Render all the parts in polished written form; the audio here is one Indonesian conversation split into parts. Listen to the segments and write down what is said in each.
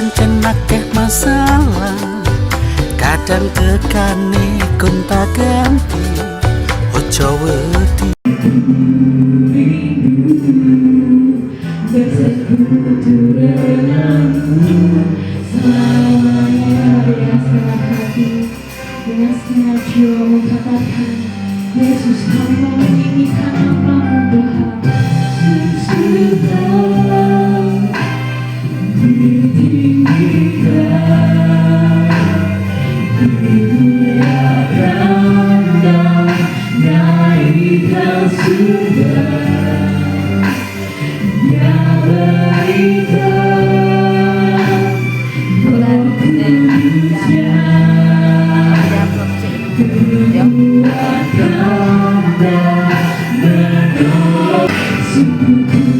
pancen akeh masalah, kadang tekane gonta ganti. Ojo wedi bersekutu denganmu selamanya, ya senang hati dengan segenap jiwa mengatakan Yesus, hamba menginginkan namamu berharap ditinggikan, dimuliakan dan naikkan surga. Yang berikan Roh Kudusnya, menguatkan dan menolong sungguh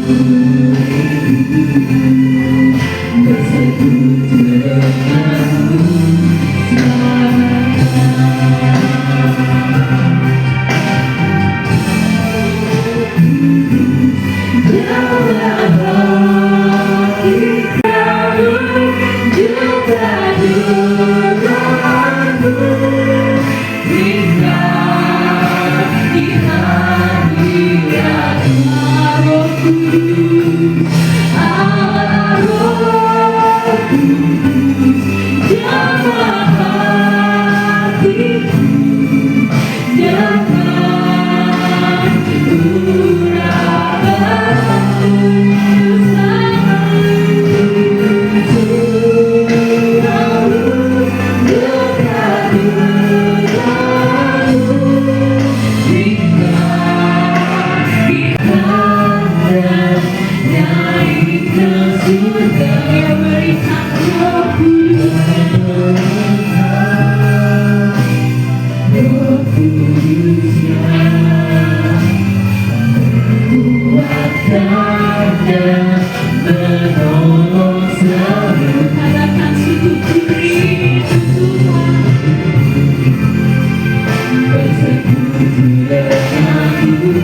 bersekutu denganmu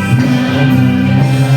selamanya.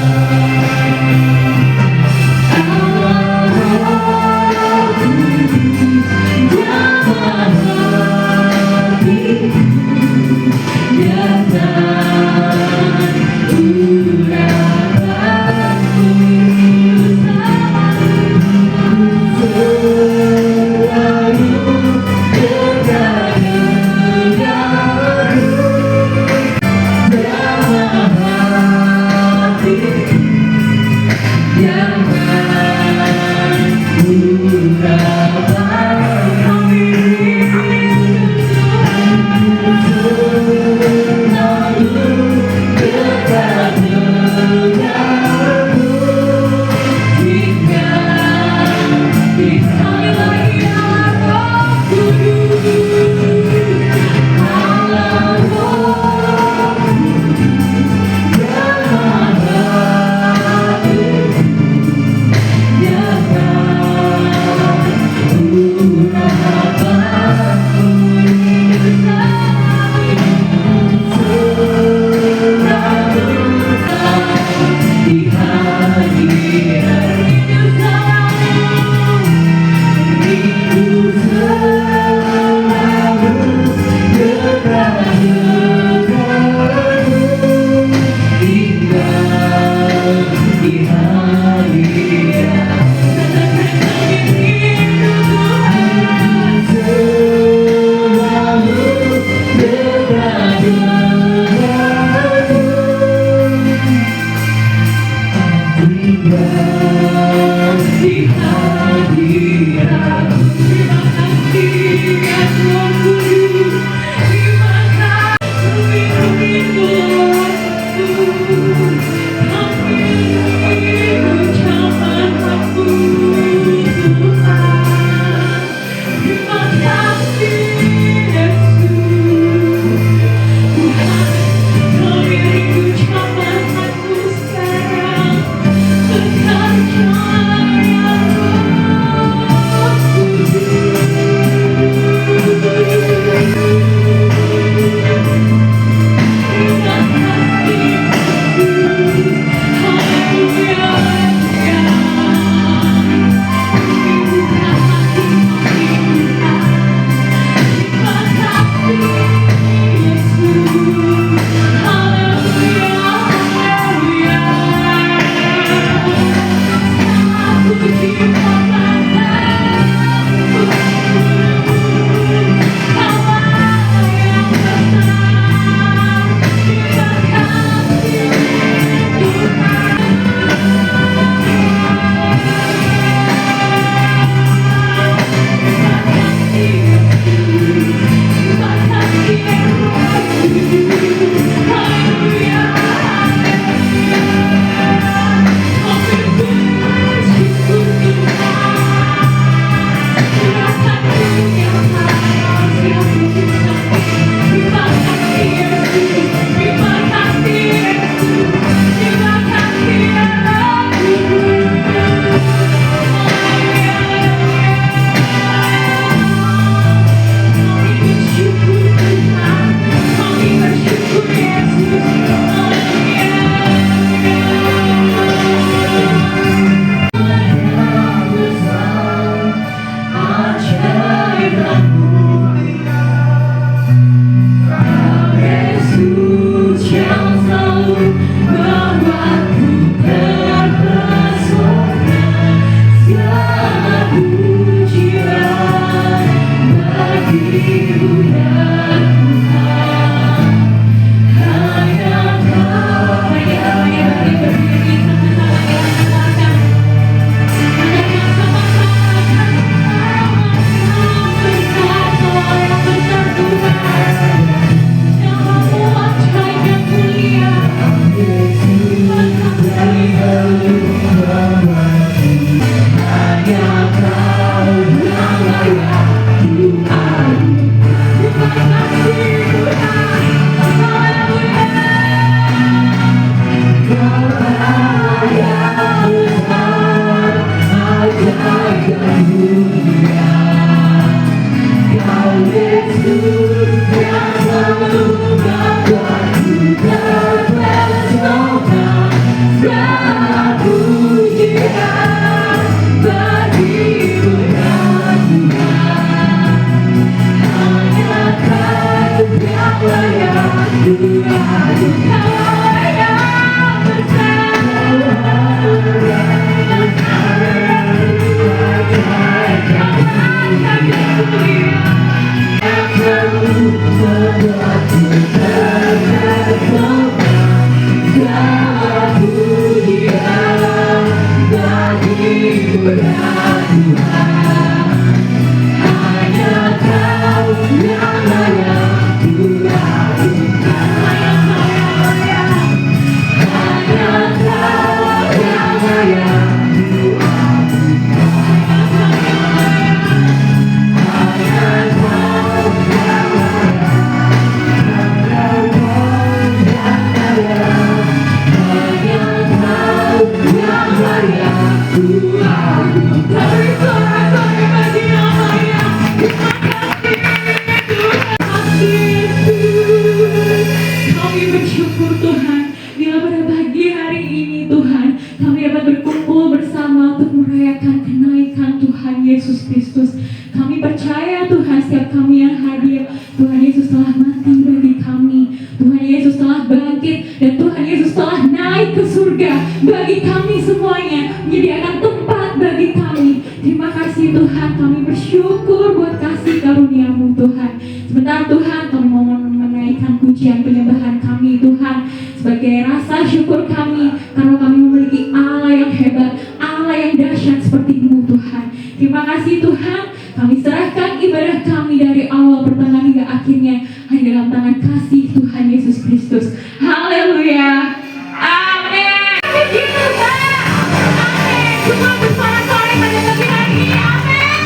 Yesus. Kami bersyukur Tuhan, bila pada pagi hari ini Tuhan, kami dapat berkumpul bersama untuk merayakan kenaikan Tuhan Yesus Kristus. Kami percaya Tuhan, setiap kami yang hadir, Tuhan Yesus telah mati bagi kami. Tuhan Yesus telah bangkit dan Tuhan Yesus telah naik ke surga bagi kami semuanya, menyediakan tempat bagi kami. Terima kasih Tuhan, kami bersyukur buat kasih karunia-Mu Tuhan. Sebentar Tuhan, kami mau menaikkan pujian penyembahan kami Tuhan, sebagai rasa syukur kami karena kami memiliki Allah yang hebat, Allah yang dahsyat seperti-Mu Tuhan. Terima kasih Tuhan, kami serahkan ibadah kami dari awal, pertengahan hingga akhirnya hanya dalam tangan kasih Tuhan Yesus Kristus. Haleluya. Amin. Puji Tuhan. Amin. Semua bersorak-sorai pada pagi hari ini. Amin.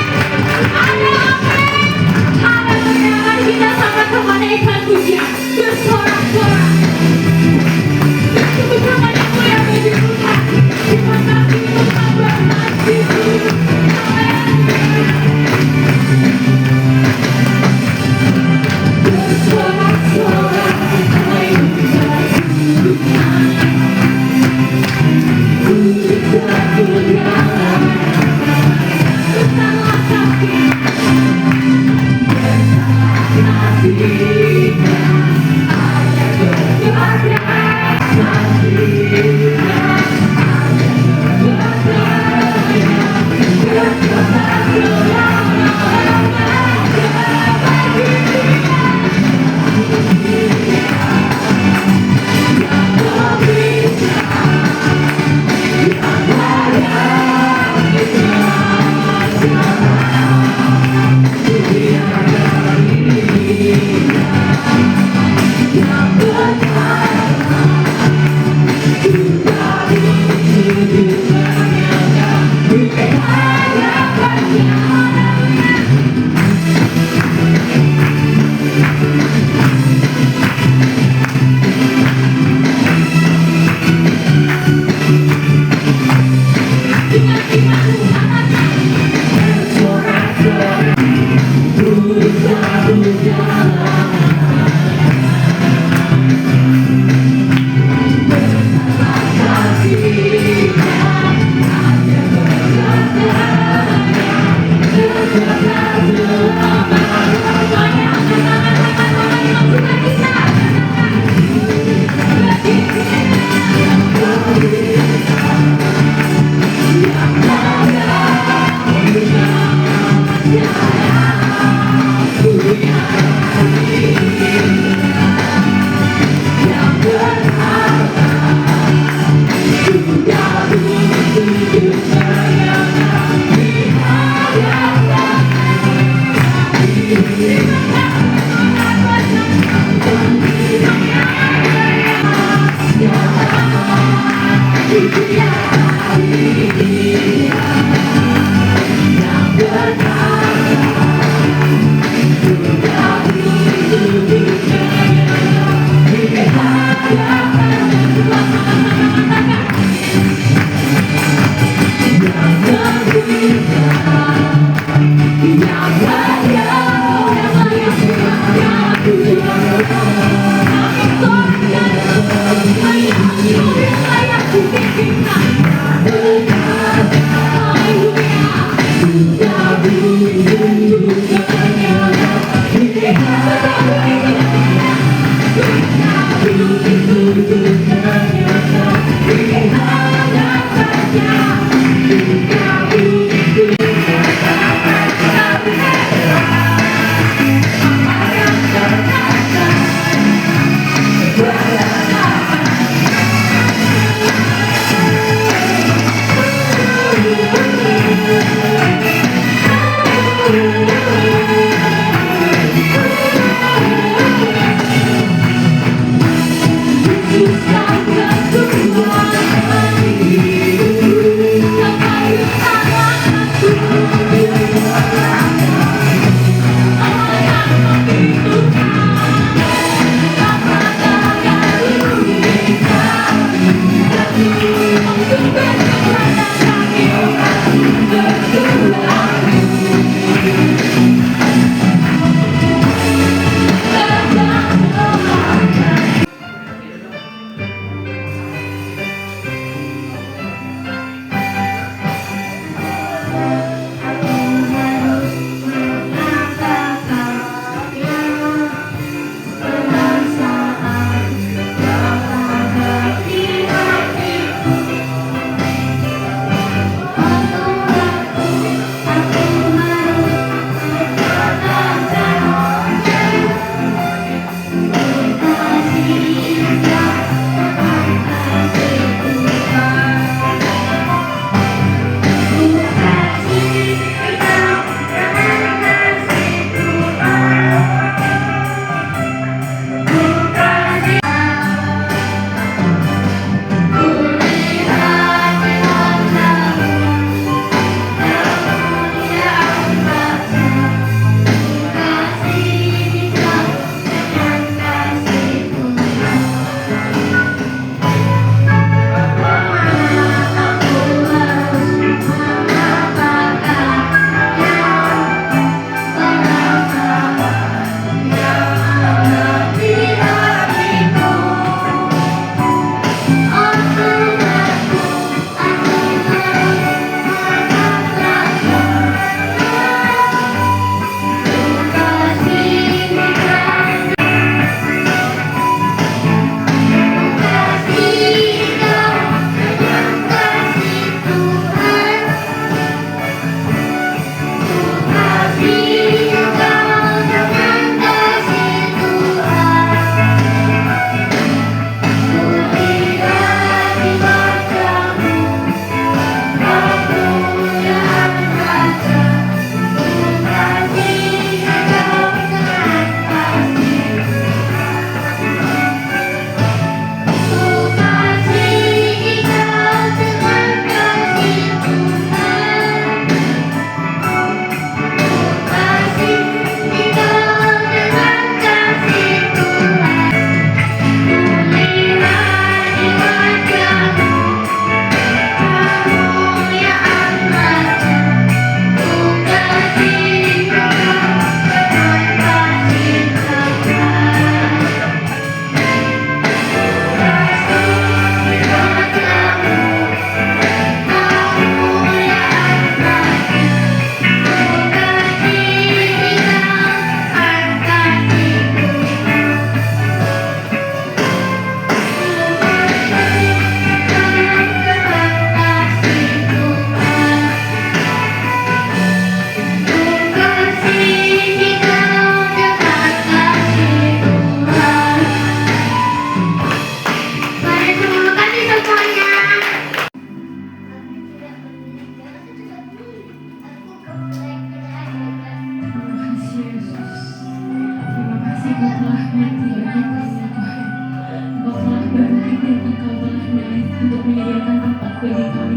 Amin. Haleluya. Mari kita sama-sama naikkan pujian, bersorak-sorak. Bersama yang mulia bagi Tuhan. Terima kasih Tuhan berkati. Bersorak-sorak, ayo Yeah.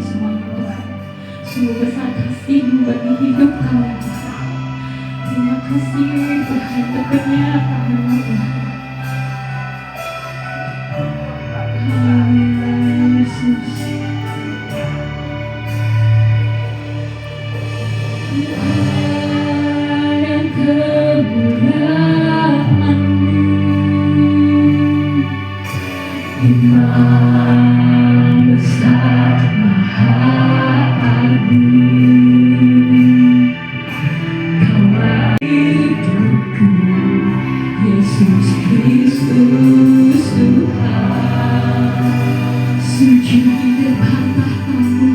semuanya Tuhan. Sungguh besar kasih-Mu bagi hidup kami Tuhan. Terima kasih Tuhan untuk kenyataanmu Tuhan. Haleluya Yesus. Dan kemuliaan-Mu Imam besar maha agung, Kaulah hidupku, Yesus Kristus Tuhan. Sujud di depan tahta-Mu,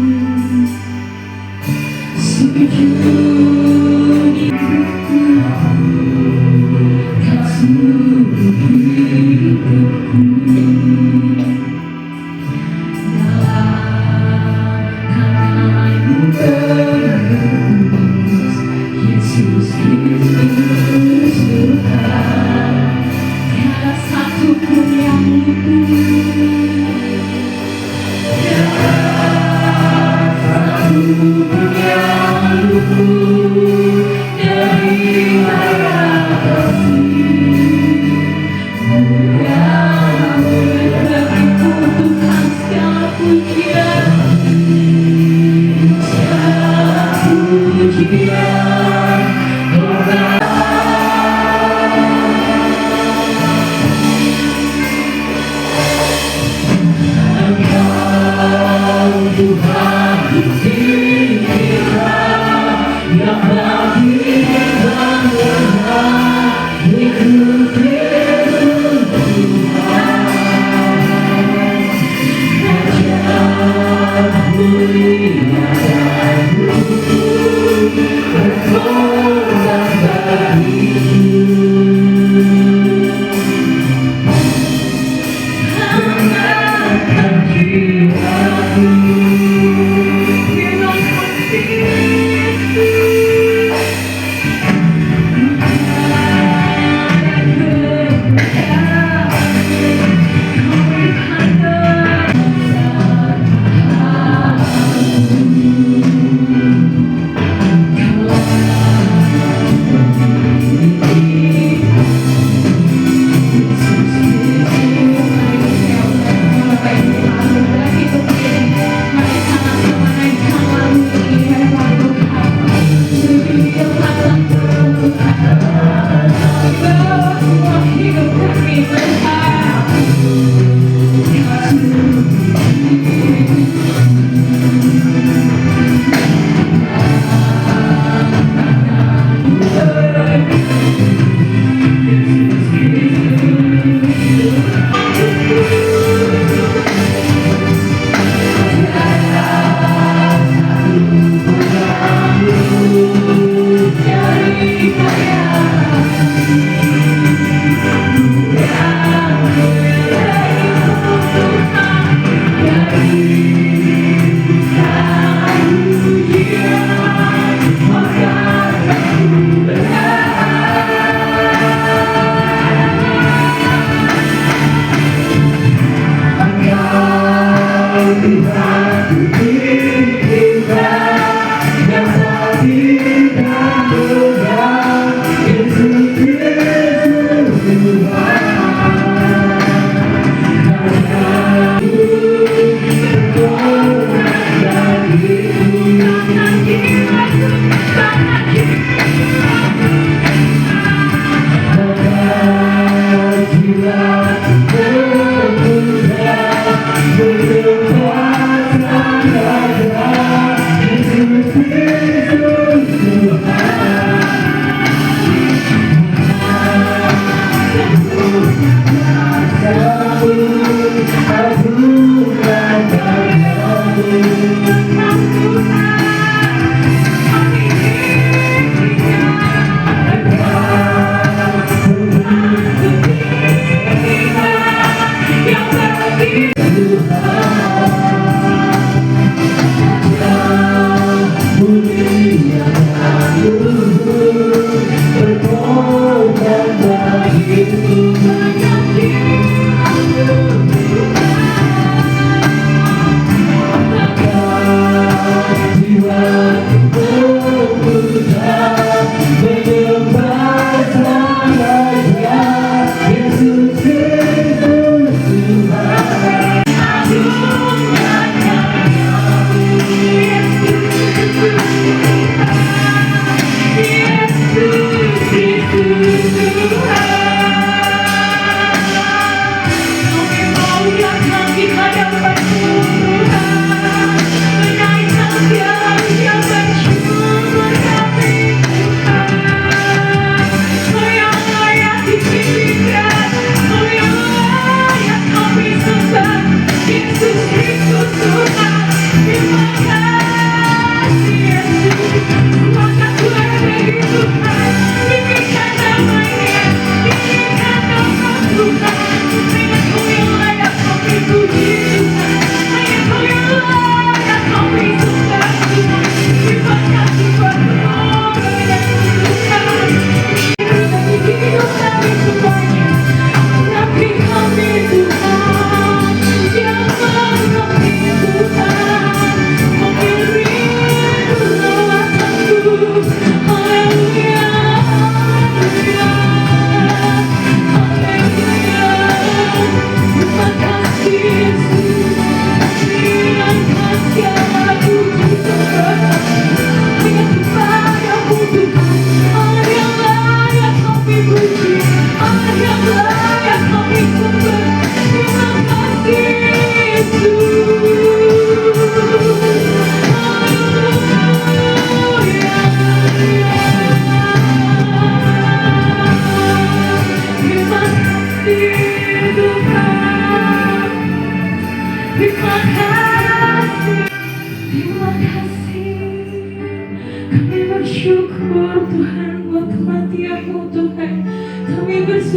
sujud di hidupku, kan seluruh hidupku. Yesus Kristus Tuhan, tiada satu pun yang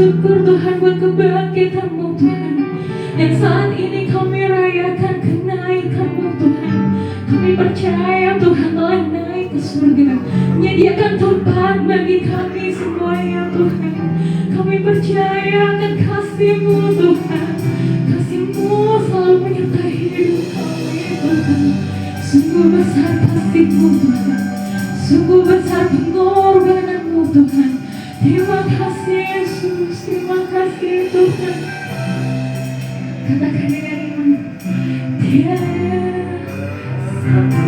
bersyukur Tuhan buat kebangkitan-Mu Tuhan. Dan saat ini kami rayakan kenaikan-Mu Tuhan. Kami percaya Tuhan telah naik ke surga, menyediakan tempat bagi kami semuanya Tuhan. Kami percaya akan kasih-Mu Tuhan. Kasih-Mu selalu menyertai hidup kami Tuhan. Sungguh besar kasih-Mu Tuhan. Sungguh besar pengorbanan-Mu Tuhan. Terima kasih Yesus, terima kasih Tuhan. Katakan dengan iman. Tiada satu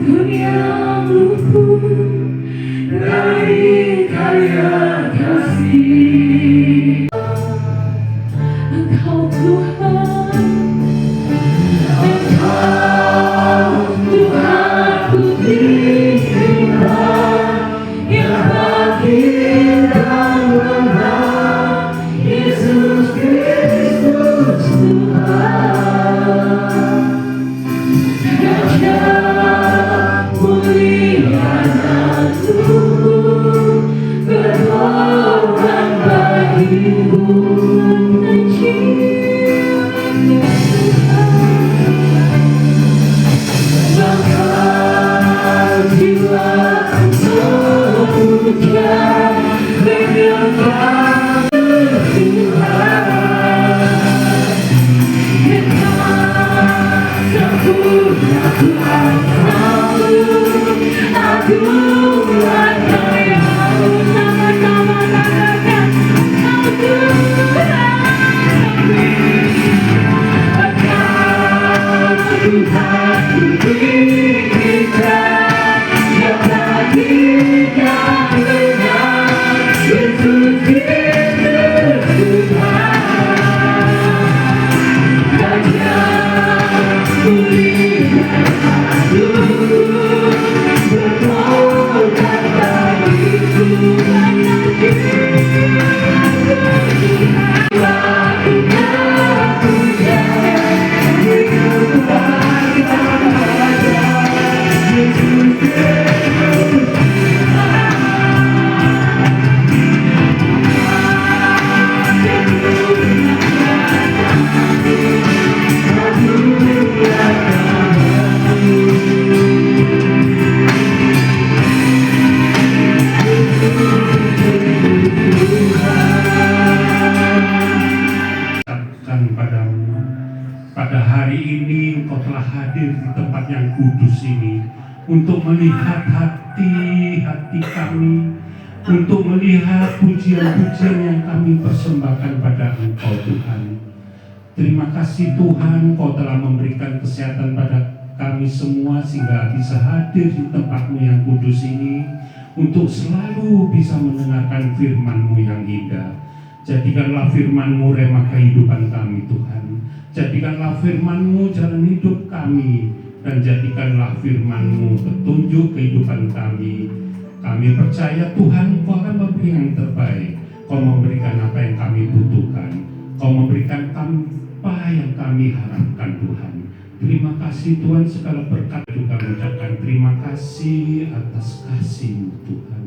pun yang luput dari karya kasih Engkau Tuhan. Engkau Tuhan ku tinggikan, yang bangkit dan menang, Yesus Kristus Tuhan. Raja mulia dan luhur, berkorban bagimu dan jiwa bahkan jiwa semuanya menyembah Tuhan. Sempurna Tuhan selalu, agungan karya-Mu, sama-sama katakan, Engkau Tuhan ku tinggikan, yang bangkit dan menang, Yesus Kristus Tuhan. Raja mulia agung, berkorban bagiku dan padamu. Pada hari ini Engkau telah hadir di tempat yang kudus ini untuk melihat hati kami, untuk melihat pujian-pujian yang kami persembahkan pada Engkau Tuhan. Terima kasih Tuhan, Engkau telah memberikan kesehatan pada kami semua sehingga bisa hadir di tempat-Mu yang kudus ini untuk selalu bisa mendengarkan firman-Mu yang indah. Jadikanlah firman-Mu rema kehidupan kami Tuhan. Jadikanlah firman-Mu jalan hidup kami, dan jadikanlah firman-Mu petunjuk kehidupan kami. Kami percaya Tuhan Kau akan memberi yang terbaik. Kau memberikan apa yang kami butuhkan. Kau memberikan apa yang kami harapkan Tuhan. Terima kasih Tuhan, segala berkat juga mengucapkan terima kasih atas kasih-Mu Tuhan.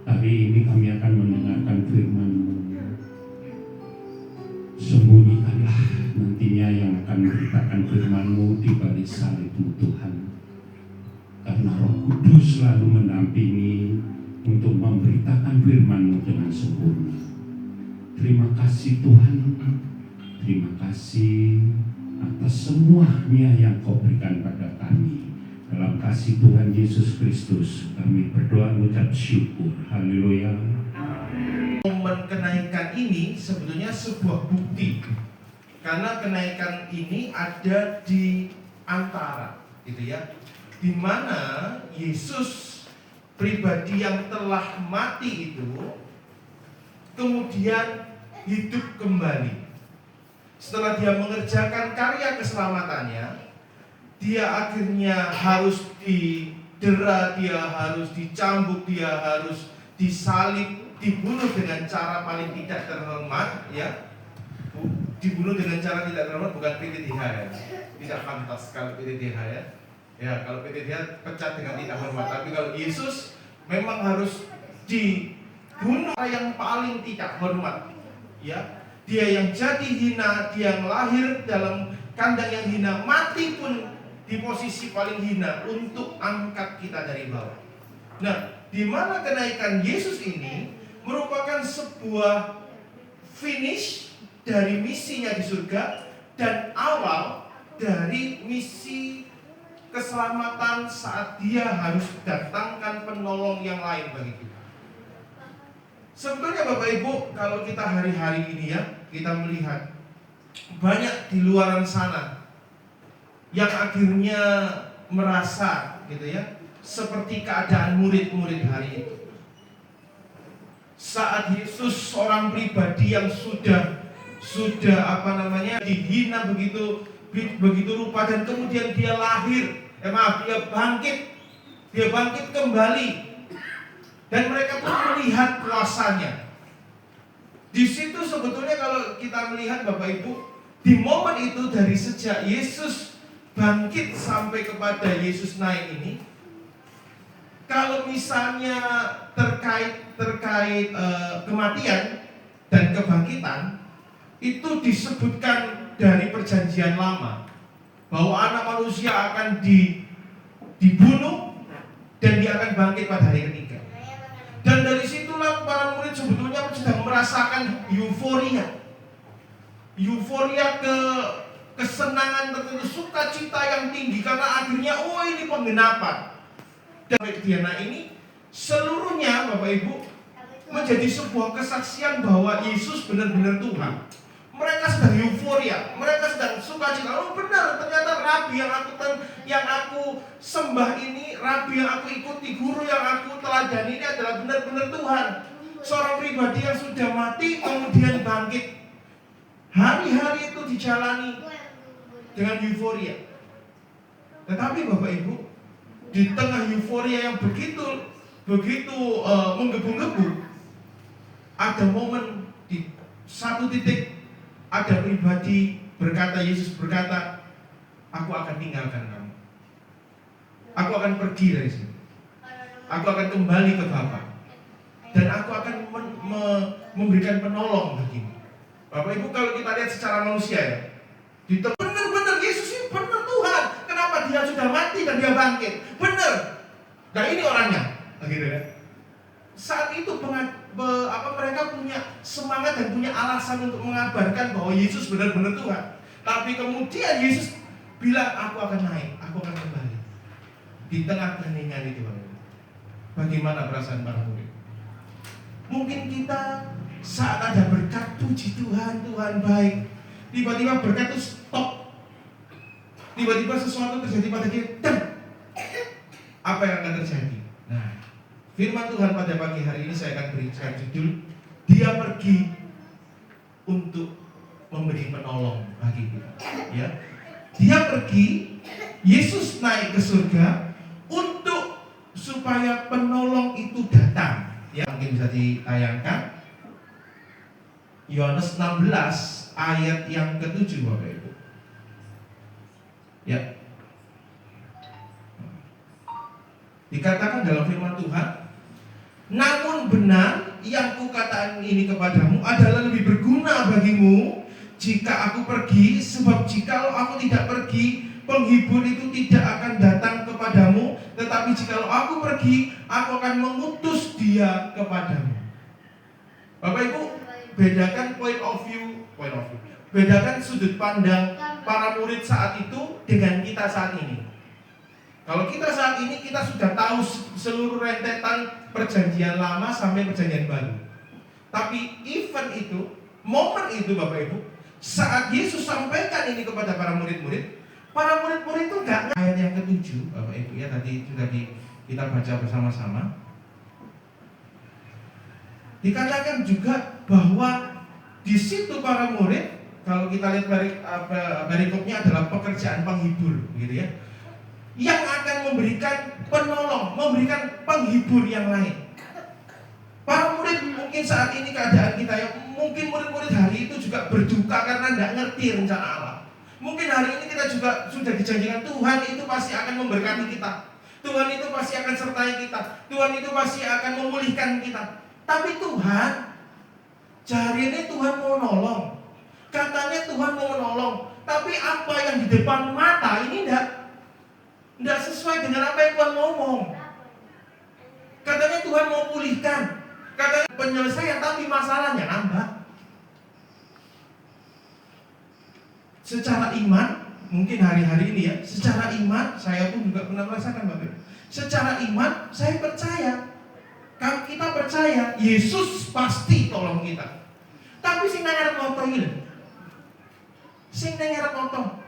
Hari ini kami akan mendengarkan firman-Mu. Sembunyikanlah nantinya yang akan memberitakan firman-Mu di balik salib-Mu Tuhan. Karena Roh Kudus selalu mendampingi untuk memberitakan firman-Mu dengan sempurna. Terima kasih Tuhan. Terima kasih atas semuanya yang Kau berikan pada kami. Dalam kasih Tuhan Yesus Kristus kami berdoa mengucap syukur. Haleluya. Momen kenaikan ini sebetulnya sebuah bukti, karena kenaikan ini ada di antara, gitu ya, di mana Yesus pribadi yang telah mati itu kemudian hidup kembali. Setelah dia mengerjakan karya keselamatannya, dia akhirnya harus didera, dia harus dicambuk, dia harus disalib, dibunuh dengan cara paling tidak terhormat, ya. Dibunuh dengan cara tidak terhormat, bukan PTTH ya. Tidak pantas kalau PTTH ya. Ya, kalau PTTH pecat dengan tidak hormat, tapi kalau Yesus memang harus dibunuh yang paling tidak hormat. ya. Dia yang jadi hina, dia yang lahir dalam kandang yang hina, mati pun di posisi paling hina untuk angkat kita dari bawah. Nah, di mana kenaikan Yesus ini merupakan sebuah finish dari misinya di surga dan awal dari misi keselamatan saat dia harus datangkan penolong yang lain bagi kita. Sebetulnya Bapak Ibu, kalau kita hari-hari ini ya, kita melihat banyak di luaran sana yang akhirnya merasa gitu ya, seperti keadaan murid-murid hari itu. Saat Yesus seorang pribadi yang sudah dihina begitu rupa dan kemudian dia lahir, dia bangkit kembali dan mereka pun melihat kuasanya. Di situ sebetulnya kalau kita melihat Bapak Ibu, di momen itu dari sejak Yesus bangkit sampai kepada Yesus naik ini, kalau misalnya terkait kematian dan kebangkitan itu disebutkan dari perjanjian lama bahwa anak manusia akan dibunuh dan dia akan bangkit pada hari ketiga. Dan dari situlah para murid sebetulnya sedang merasakan euforia kesenangan tertentu, sukacita yang tinggi karena akhirnya ini penggenapan. Dan Diana ini seluruhnya Bapak Ibu menjadi sebuah kesaksian bahwa Yesus benar-benar Tuhan. Mereka sedang euforia, mereka sedang sukacita. Oh benar, ternyata Rabi yang aku sembah ini, Rabi yang aku ikuti, guru yang aku teladani ini adalah benar-benar Tuhan. Seorang pribadi yang sudah mati kemudian bangkit. Hari-hari itu dijalani dengan euforia. Tetapi Bapak Ibu, di tengah euforia yang begitu menggebu-gebu, ada momen di satu titik ada pribadi berkata, Yesus berkata, aku akan tinggalkan kamu. Aku akan pergi dari sini. Aku akan kembali ke Bapa. Dan aku akan memberikan penolong bagimu. Bapak Ibu, kalau kita lihat secara manusia ya, benar-benar Yesus ini benar Tuhan. Kenapa dia sudah mati dan dia bangkit? Benar. Nah ini orangnya, gitu ya. Saat itu mereka punya semangat dan punya alasan untuk mengabarkan bahwa Yesus benar-benar Tuhan. Tapi kemudian Yesus bilang, aku akan naik, aku akan kembali. Di tengah keheningan itu, bagaimana perasaan para murid? Mungkin kita saat ada berkat, puji Tuhan, Tuhan baik. Tiba-tiba berkat itu stop. Tiba-tiba sesuatu terjadi pada kita. Apa yang akan terjadi? Nah, firman Tuhan pada pagi hari ini saya akan berikan judul, Dia pergi untuk memberi penolong bagi kita. Ya, Dia pergi, Yesus naik ke surga untuk supaya penolong itu datang. Ya, mungkin bisa ditayangkan. Yohanes 16 ayat yang ke-7 Bapak Ibu. Ya. Dikatakan dalam firman Tuhan, namun benar yang kukatakan ini kepadamu adalah lebih berguna bagimu jika aku pergi, sebab jikalau aku tidak pergi, penghibur itu tidak akan datang kepadamu, tetapi jikalau aku pergi, aku akan mengutus dia kepadamu. Bapak Ibu, bedakan point of view. Bedakan sudut pandang para murid saat itu dengan kita saat ini. Kalau kita saat ini, kita sudah tahu seluruh rentetan perjanjian lama sampai perjanjian baru. Tapi event itu, momen itu Bapak Ibu, saat Yesus sampaikan ini kepada para murid-murid itu enggak. Ayat yang ke-7 Bapak Ibu ya, tadi sudah kita baca bersama-sama. Dikatakan juga bahwa di situ para murid, kalau kita lihat perikopnya adalah pekerjaan penghibur, gitu ya, yang akan memberikan penolong, memberikan penghibur yang lain. Para murid mungkin saat ini keadaan kita ya, mungkin murid-murid hari itu juga berduka karena tidak ngerti rencana Allah. Mungkin hari ini kita juga sudah dijanjikan Tuhan itu pasti akan memberkati kita, Tuhan itu pasti akan sertai kita, Tuhan itu pasti akan memulihkan kita. Tapi Tuhan Jari ini Tuhan mau nolong. Katanya Tuhan mau menolong. Tapi apa yang di depan mata ini tidak sesuai dengan apa yang Tuhan ngomong. Katanya Tuhan mau pulihkan. Katanya penyelesaian, tapi masalahnya nambah. Secara iman, mungkin hari-hari ini ya, secara iman, saya pun juga pernah merasakan Bapak. Secara iman, saya percaya. Kita percaya, Yesus pasti tolong kita. Tapi sing nang arep moto iki lho. Sing nang arep moto.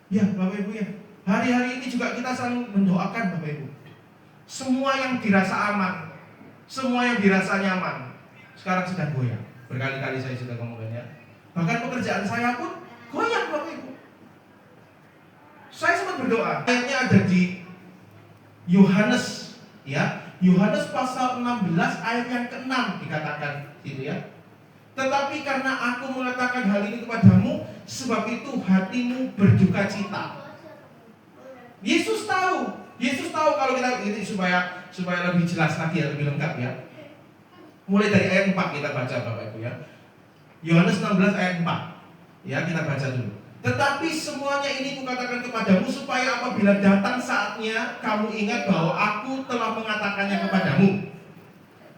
Ya, Bapak Ibu ya. Hari-hari ini juga kita saling mendoakan Bapak Ibu. Semua yang dirasa aman, semua yang dirasa nyaman, sekarang sedang goyah. Berkali-kali saya sudah ngomongin ya. Bahkan pekerjaan saya pun goyah Bapak Ibu. Saya sempat berdoa. Ayatnya ada di Yohanes ya. Yohanes pasal 16 ayat yang ke-6 dikatakan gitu ya. Tetapi karena aku mengatakan hal ini kepadamu, sebab itu hatimu berduka cita. Yesus tahu kalau kita ini supaya lebih jelas lagi ya, lebih lengkap ya. Mulai dari ayat 4 kita baca Bapak Ibu ya. Yohanes 16 ayat 4. Ya, kita baca dulu. Tetapi semuanya ini kukatakan kepadamu supaya apabila datang saatnya kamu ingat bahwa aku telah mengatakannya kepadamu.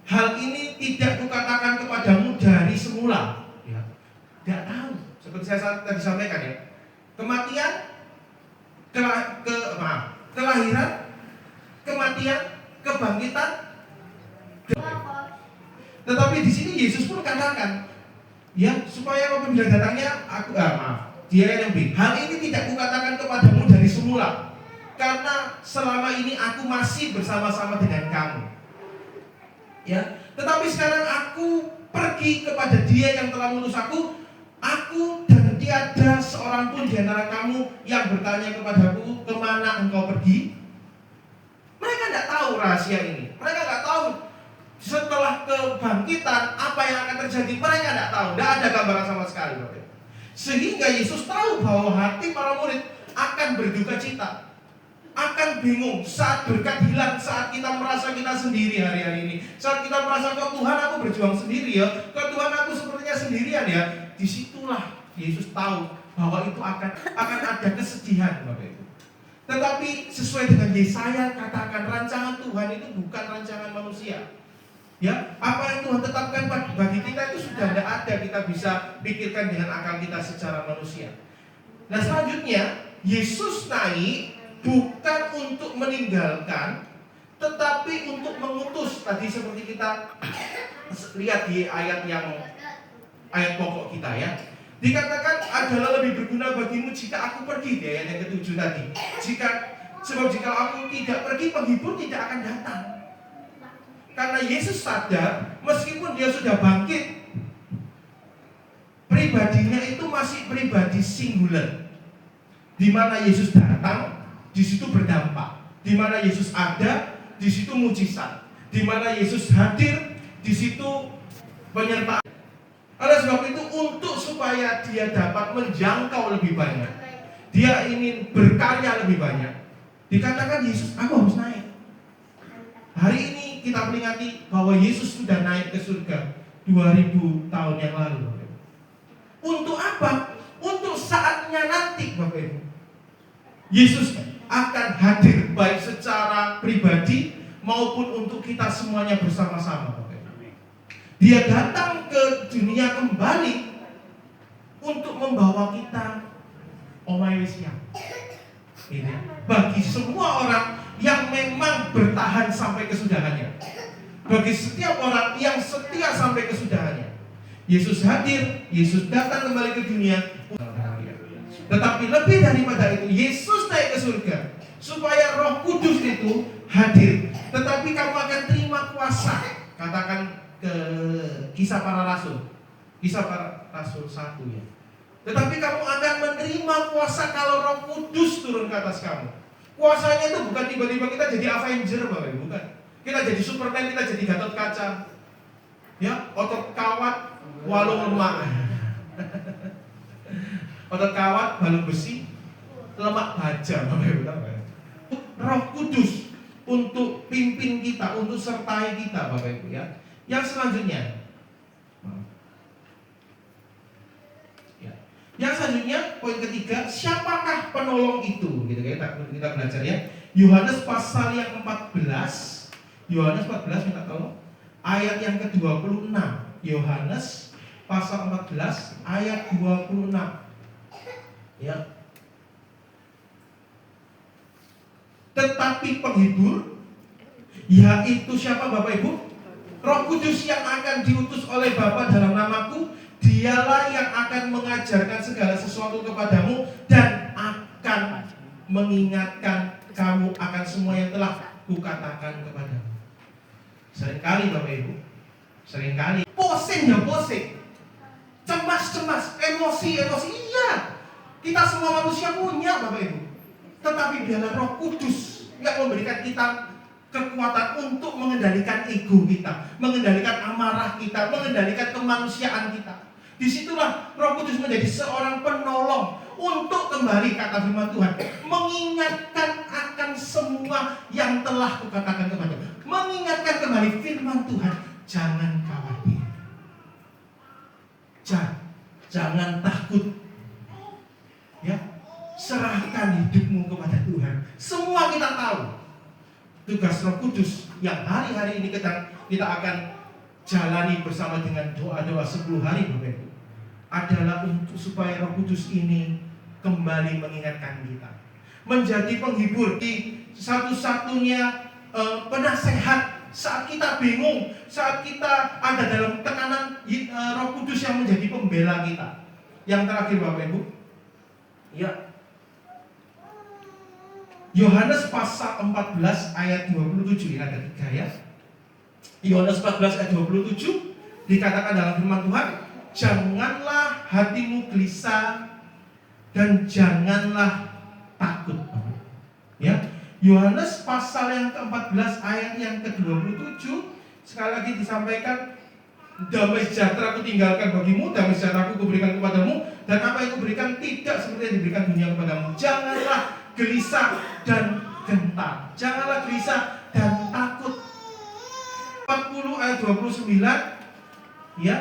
Hal ini tidak kukatakan kepadamu dari semula. Ya. Tidak tahu. Seperti saya tadi sampaikan ya. Kematian, kelahiran, kematian, kebangkitan. Tetapi di sini Yesus pun katakan, ya supaya apabila datangnya dia yang lebih. Hal ini tidak kukatakan kepadamu dari semula, karena selama ini aku masih bersama-sama dengan kamu. Ya, tetapi sekarang aku pergi kepada Dia yang telah mengutus aku dan tiada seorang pun di antara kamu yang bertanya kepadaku, kemana engkau pergi? Mereka tidak tahu rahasia ini. Mereka tidak tahu setelah kebangkitan apa yang akan terjadi. Mereka tidak tahu. Tidak ada gambaran sama sekali. Sehingga Yesus tahu bahwa hati para murid akan berduka cita, akan bingung saat berkat hilang, saat kita merasa kita sendiri hari-hari ini, saat kita merasa kok Tuhan aku berjuang sendiri ya, kok Tuhan aku sepertinya sendirian ya. Disitulah Yesus tahu bahwa itu akan ada kesedihan Bapak Ibu. Tetapi sesuai dengan Yesaya katakan, rancangan Tuhan itu bukan rancangan manusia. Ya, apa yang Tuhan tetapkan bagi kita itu sudah tidak ada, kita bisa pikirkan dengan akal kita secara manusia. Nah selanjutnya Yesus naik bukan untuk meninggalkan, tetapi untuk mengutus. Tadi seperti kita lihat di ayat pokok kita ya, dikatakan adalah lebih berguna bagimu jika aku pergi. Di ayat yang ke-7 tadi, sebab jika aku tidak pergi, penghibur tidak akan datang. Karena Yesus sadar meskipun dia sudah bangkit, pribadinya itu masih pribadi singular. Di mana Yesus datang, di situ berdampak. Di mana Yesus ada, di situ mujizat. Di mana Yesus hadir, di situ penyertaan. Oleh sebab itu, untuk supaya dia dapat menjangkau lebih banyak, dia ingin berkarya lebih banyak, dikatakan Yesus, aku harus naik. Hari ini kita peringati bahwa Yesus sudah naik ke surga 2000 tahun yang lalu. Untuk apa? Untuk saatnya nanti Bapak Ibu, Yesus akan hadir baik secara pribadi maupun untuk kita semuanya bersama-sama Bapak Ibu. Dia datang ke dunia kembali untuk membawa kita omai wesian. Ini bagi semua orang yang memang bertahan sampai kesudahannya. Bagi setiap orang yang setia sampai kesudahannya. Yesus hadir, Yesus datang kembali ke dunia. Tetapi lebih daripada itu, Yesus naik ke surga supaya Roh Kudus itu hadir. Tetapi kamu akan terima kuasa. Katakan ke Kisah Para Rasul. Kisah Para Rasul 1 ya. Tetapi kamu akan menerima kuasa kalau Roh Kudus turun ke atas kamu. Kuasanya itu bukan tiba-tiba kita jadi Avenger Bapak Ibu, bukan. Kita jadi Superman, kita jadi Gatot Kaca. Ya, otot kawat, walung lemak. Otot kawat, balung besi, lemak baja Bapak Ibu. Roh Kudus untuk pimpin kita, untuk sertai kita Bapak Ibu ya. Yang selanjutnya, Ya. Yang selanjutnya poin ketiga, siapakah penolong itu? Gitu ya, kita belajar ya. Yohanes pasal yang 14. Yohanes 14 minta tolong. Ayat yang ke-26. Yohanes pasal 14 ayat 26. Ya. Tetapi penghibur, yaitu siapa Bapak Ibu? Roh Kudus yang akan diutus oleh Bapa dalam namaku, dialah yang akan mengajarkan segala sesuatu kepadamu dan akan mengingatkan kamu akan semua yang telah kukatakan kepadamu. Seringkali Bapak Ibu, seringkali pusing ya pusing, cemas, emosi, iya. Kita semua manusia punya Bapak Ibu. Tetapi biarlah Roh Kudus yang memberikan kita kekuatan untuk mengendalikan ego kita, mengendalikan amarah kita, mengendalikan kemanusiaan kita. Disitulah Roh Kudus menjadi seorang penolong untuk kembali, kata firman Tuhan, mengingatkan akan semua yang telah kukatakan kepadamu. Mengingatkan kembali firman Tuhan, jangan khawatir, jangan takut, ya, serahkan hidupmu kepada Tuhan. Semua kita tahu. Tugas Roh Kudus yang hari-hari ini kita akan jalani bersama dengan doa-doa 10 hari Bapak Ibu, adalah untuk supaya Roh Kudus ini kembali mengingatkan kita, menjadi penghibur, di satu-satunya penasehat saat kita bingung, saat kita ada dalam tekanan. Roh Kudus yang menjadi pembela kita. Yang terakhir Bapak Ibu, ya, Yohanes pasal 14 ayat 27, ada 3 ya. Yohanes 14 ayat 27 dikatakan dalam firman Tuhan, janganlah hatimu gelisah dan janganlah takut. Ya, Yohanes pasal yang ke-14 ayat yang ke-27 sekali lagi disampaikan, damai sejahtera aku tinggalkan bagimu, damai sejahtera aku kuberikan kepadamu, dan apa yang kuberikan tidak seperti yang diberikan dunia kepadamu. Janganlah gelisah dan gentar, janganlah gelisah dan takut. 40 ayat 29, ya,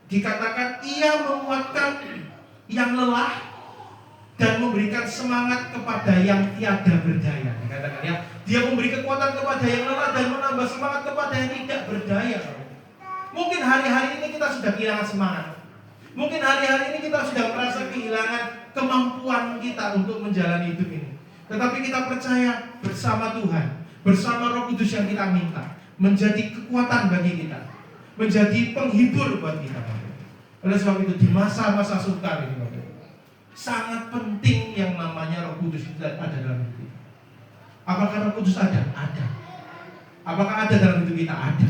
dikatakan ia menguatkan yang lelah dan memberikan semangat kepada yang tiada berdaya. Dikatakan ya, dia memberi kekuatan kepada yang lelah dan menambah semangat kepada yang tidak berdaya. Mungkin hari-hari ini kita sudah kehilangan semangat. Mungkin hari-hari ini kita sudah merasa kehilangan kemampuan kita untuk menjalani hidup ini. Tetapi kita percaya bersama Tuhan, bersama Roh Kudus yang kita minta, menjadi kekuatan bagi kita, menjadi penghibur buat kita. Oleh sebab itu di masa-masa sukar ini, sangat penting yang namanya Roh Kudus itu ada dalam hidup kita. Apakah Roh Kudus ada? Ada. Apakah ada dalam hidup kita? Ada.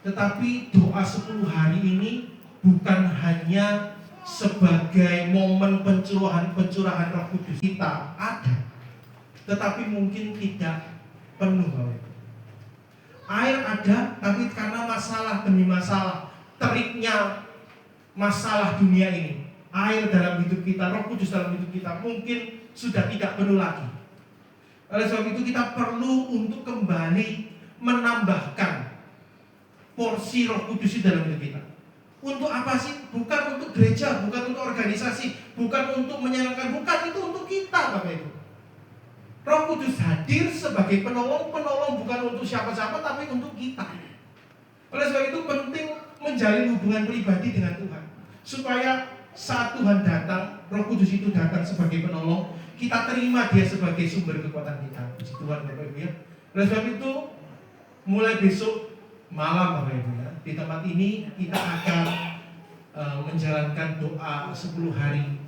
Tetapi doa 10 hari ini bukan hanya sebagai momen pencurahan Roh Kudus. Kita ada, tetapi mungkin tidak penuh. Air ada, tapi karena masalah demi masalah, teriknya masalah dunia ini, air dalam hidup kita, Roh Kudus dalam hidup kita mungkin sudah tidak penuh lagi. Oleh sebab itu kita perlu untuk kembali menambahkan porsi Roh Kudus di dalam hidup kita. Untuk apa sih? Bukan untuk gereja, bukan untuk organisasi, bukan untuk menyenangkan, bukan, itu untuk kita Bapak Ibu. Roh Kudus hadir sebagai penolong bukan untuk siapa-siapa, tapi untuk kita. Oleh sebab itu penting menjalin hubungan pribadi dengan Tuhan, supaya saat Tuhan datang, Roh Kudus itu datang sebagai penolong, kita terima dia sebagai sumber kekuatan kita. Puji Tuhan Bapak Ibu ya. Oleh sebab itu mulai besok malam Bapak Ibu ya, di tempat ini kita akan menjalankan doa 10 hari.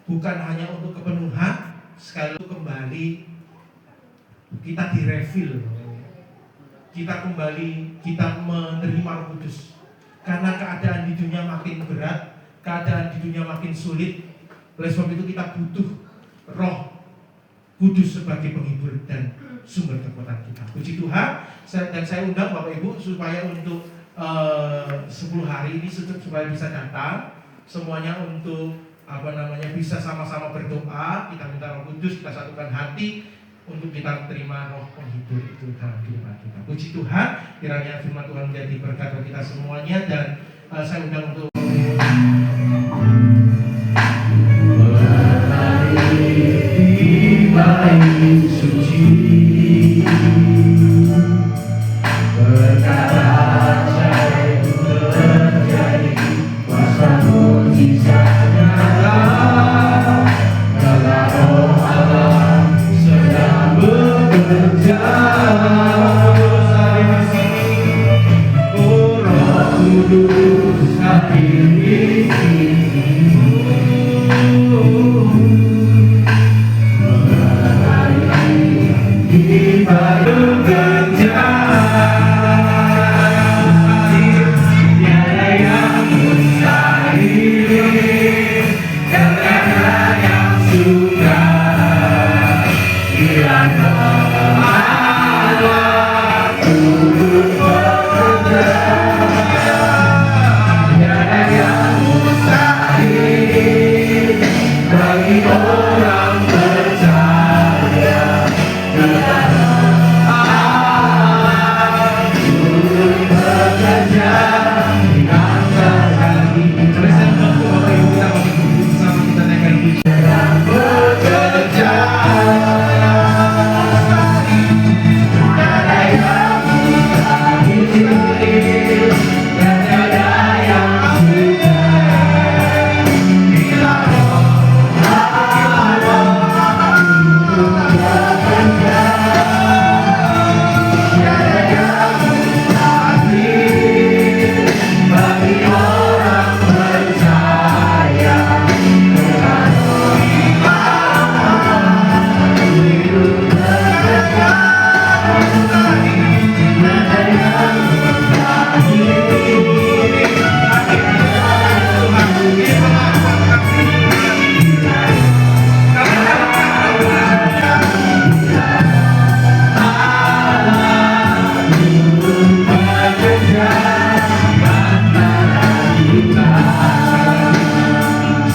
Bukan hanya untuk kepenuhan, sekali untuk kembali kita direfill, kita kembali, kita menerima Roh Kudus. Karena keadaan di dunia makin berat, keadaan di dunia makin sulit. Oleh sebab itu kita butuh Roh Kudus sebagai penghibur dan sumber kekuatan kita. Puji Tuhan. Dan saya undang Bapak Ibu supaya untuk 10 hari ini supaya bisa datang semuanya untuk bisa sama-sama berdoa. Kita minta Roh Kudus, kita satukan hati untuk kita terima Roh penghibur itu dalam kehidupan kita. Puji Tuhan, kiranya firman Tuhan menjadi berkat bagi kita semuanya, dan saya undang untuk di bait suci, perkara ajaib terjadi, kuasa mujizat nyata, dalam Roh Allah sedang bekerja. Hari di sini, oh Roh Kudus hadir di sini.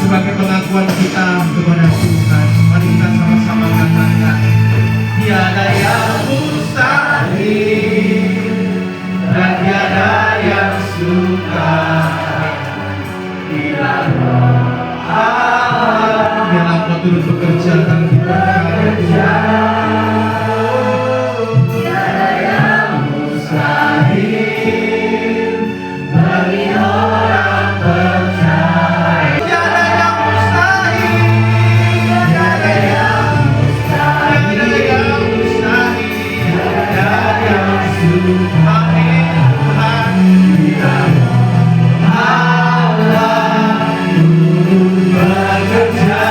Sebagai pengakuan kita kepada Tuhan, mari kita sama-sama katakan, tiada yang mustahil dan tiada yang sukar bila Roh Allah. Biarlah Engkau turut bekerja dan kita bekerja. Tiada yang mustahil bagi orang percaya. Tiada yang mustahil, tiada yang mustahil, tiada yang mustahil, tiada yang sukar. Amin Tuhan. Bila Allah turut bekerja,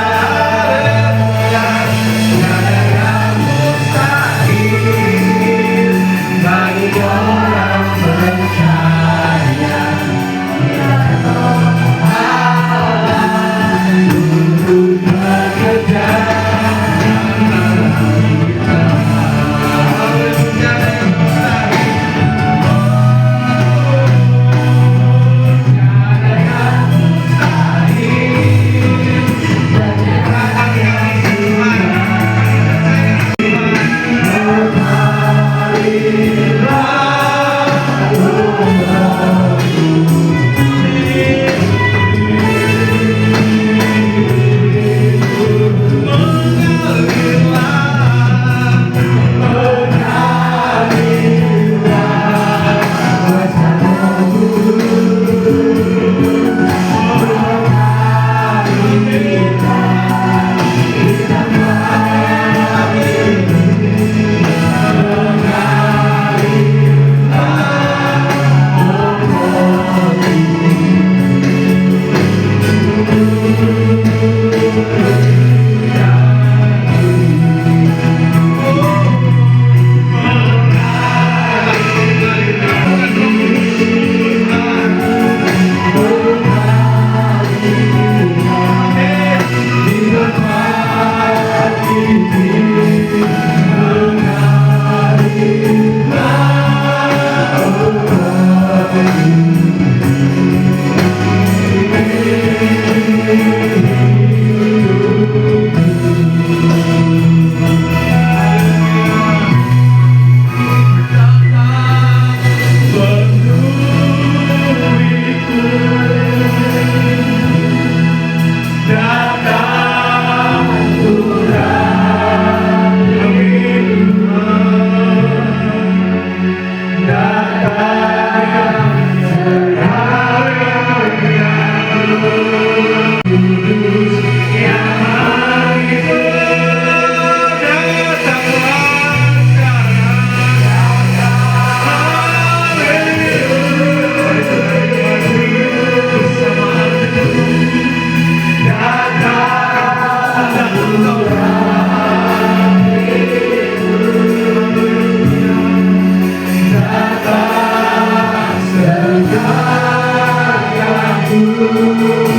Haleluya.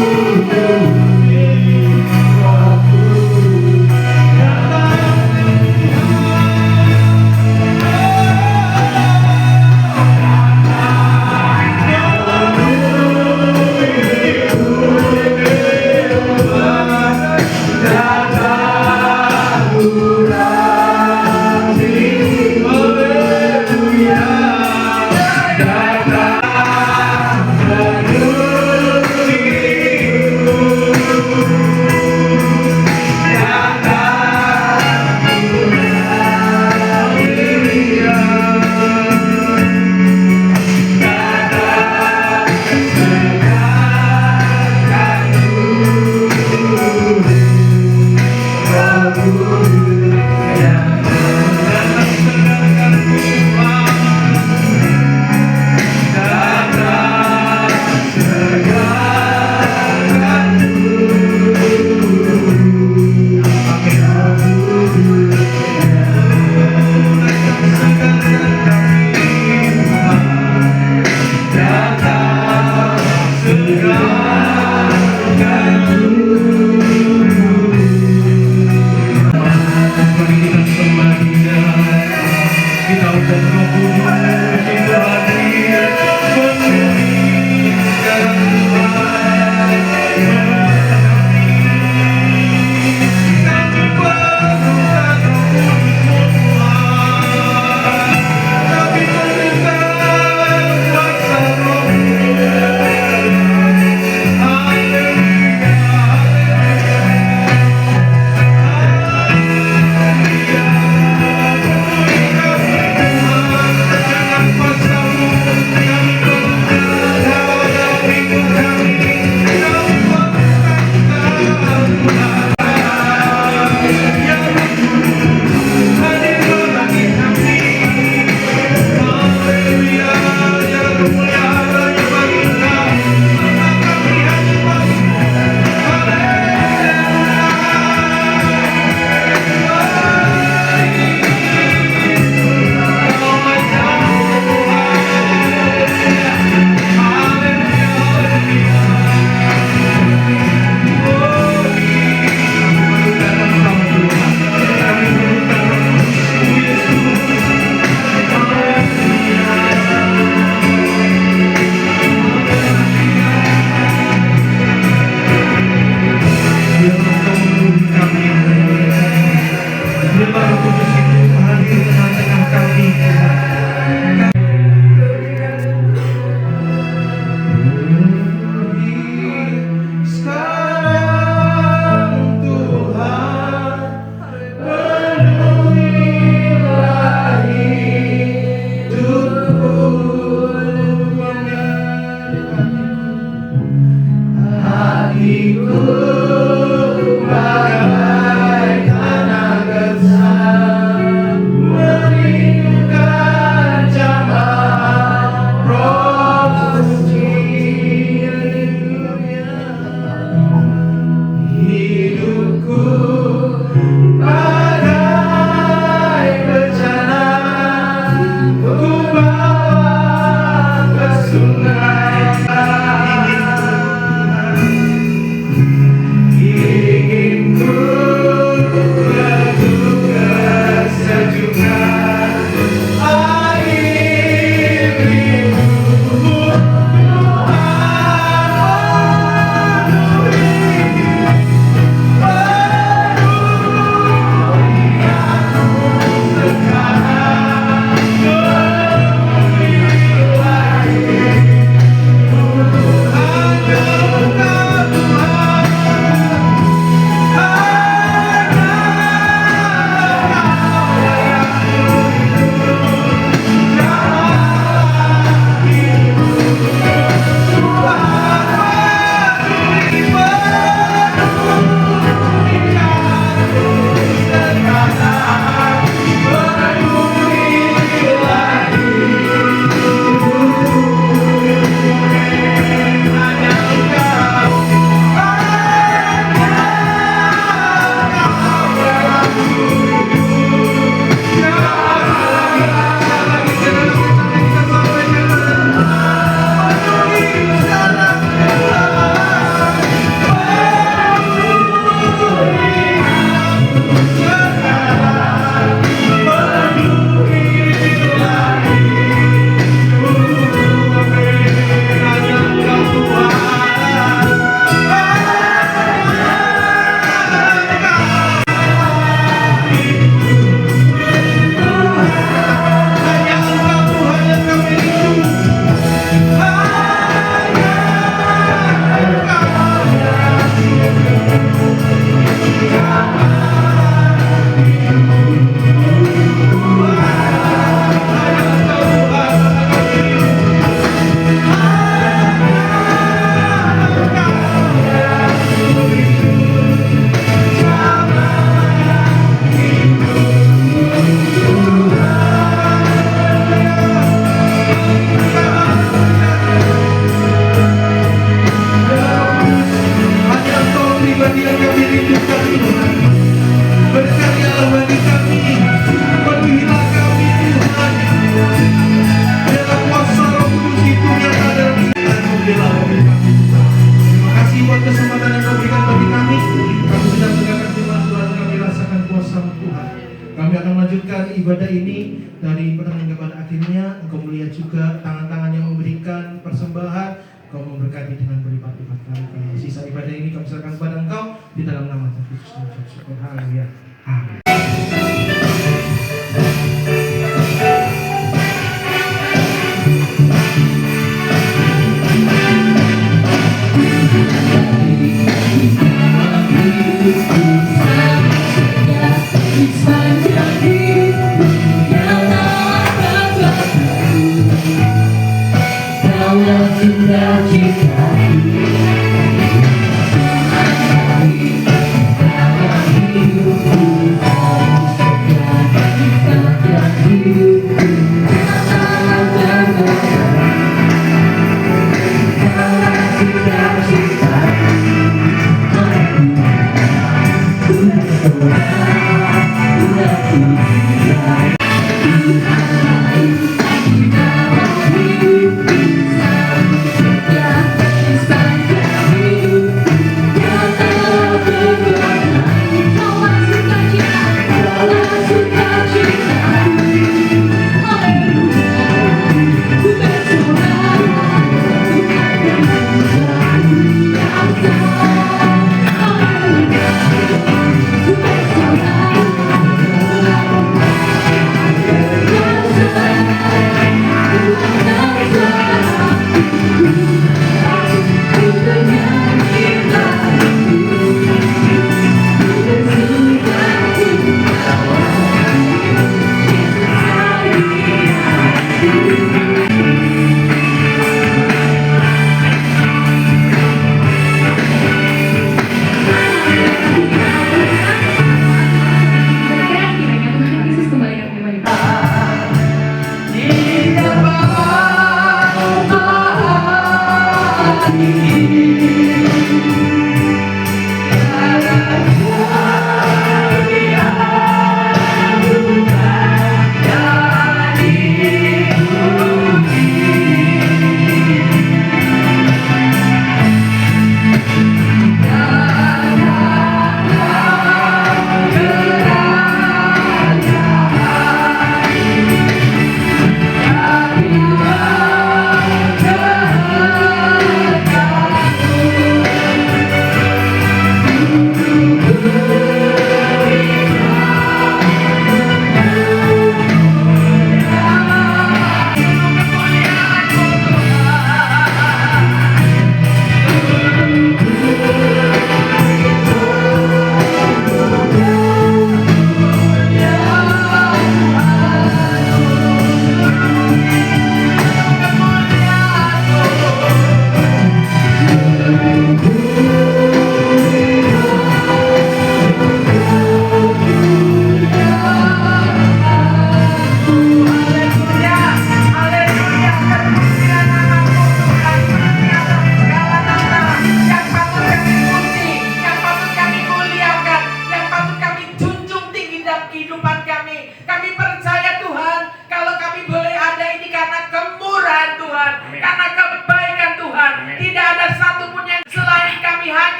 ibadah ini dari pertengahan kepada akhirnya. Engkau melihat juga tangan-tangan yang memberikan persembahan, Engkau memberkati dengan berlipat-lipat kali. Sisa ibadah ini kami serahkan kepada Engkau di dalam nama Tuhan Yesus. Syukur, haleluya. Amin.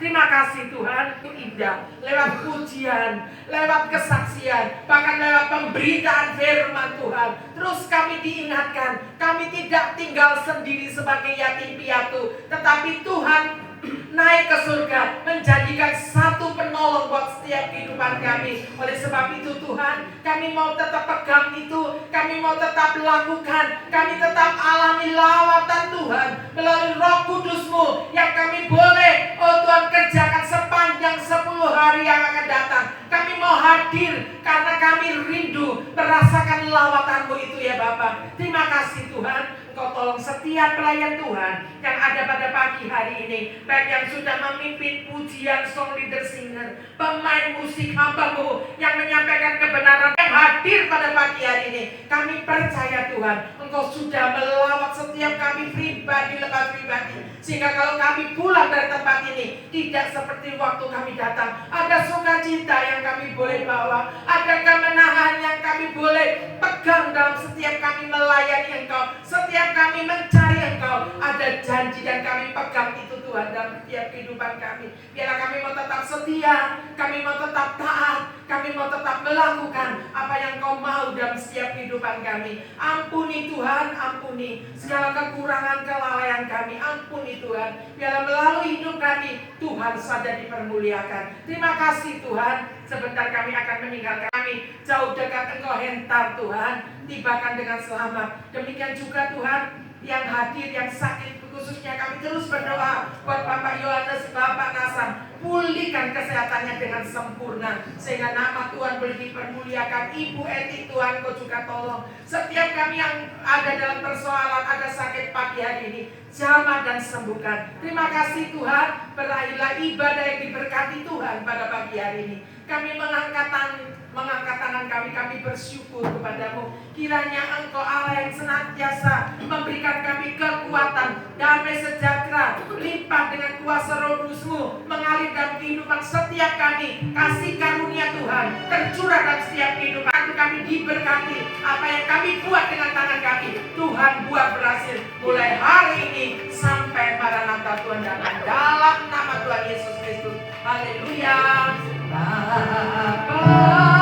Terima kasih Tuhan, itu indah. Lewat pujian, lewat kesaksian, bahkan lewat pemberitaan firman Tuhan. Terus kami diingatkan, kami tidak tinggal sendiri sebagai yatim piatu, tetapi Tuhan naik ke surga, menjadikan satu penolong buat setiap kehidupan kami. Oleh sebab itu Tuhan, kami mau tetap pegang itu, kami mau tetap lakukan, kami tetap alami lawatan Tuhan melalui Roh Kudus-Mu yang kami boleh, oh Tuhan, kerjakan sepanjang 10 hari yang akan datang. Kami mau hadir karena kami rindu merasakan lawatan-Mu itu ya Bapa. Terima kasih Tuhan. Engkau tolong setiap pelayan Tuhan yang ada pada pagi hari ini, baik yang sudah memimpin pujian, song leader, singer, pemain musik hamba-Mu yang menyampaikan kebenaran, yang hadir pada pagi hari ini. Kami percaya Tuhan, Engkau sudah melawat setiap kami pribadi lepas pribadi, sehingga kalau kami pulang dari tempat ini tidak seperti waktu kami datang. Ada sukacita yang kami boleh bawa, ada kemenangan yang kami boleh pegang dalam setiap kami melayani Engkau, setiap kami mencari Engkau. Ada janji dan kami pegang itu Tuhan dalam setiap kehidupan kami. Biarlah kami mau tetap setia, kami mau tetap taat, kami mau tetap melakukan apa yang Kau mau dalam setiap kehidupan kami. Ampuni Tuhan, ampuni segala kekurangan kelalaian kami. Ampuni Tuhan, biarlah melalui hidup kami Tuhan saja dipermuliakan. Terima kasih Tuhan. Sebentar kami akan meninggalkan kami jauh dekat Engkau hentar Tuhan, tibakan dengan selamat. Demikian juga Tuhan yang hadir, yang sakit, khususnya kami terus berdoa buat Bapak Yohanes, Bapak Nasam, pulihkan kesehatannya dengan sempurna sehingga nama Tuhan boleh dipermuliakan. Ibu Eti Tuhan Kau juga tolong setiap kami yang ada dalam persoalan, ada sakit pagi hari ini, jamah dan sembuhkan. Terima kasih Tuhan. Berakhirlah ibadah yang diberkati Tuhan pada pagi hari ini. Kami mengangkat tangan kami bersyukur kepadamu. Kiranya Engkau Allah yang senantiasa memberikan kami kekuatan, damai sejahtera, limpah dengan kuasa Roh Kudus-Mu mengalir dalam kehidupan setiap kami. Kasih karunia Tuhan tercurah dalam setiap kehidupan kami, diberkati. Apa yang kami buat dengan tangan kami, Tuhan buat berhasil mulai hari ini sampai Maranatha Tuhan datang. Dalam nama Tuhan Yesus Kristus. Haleluya. Bapa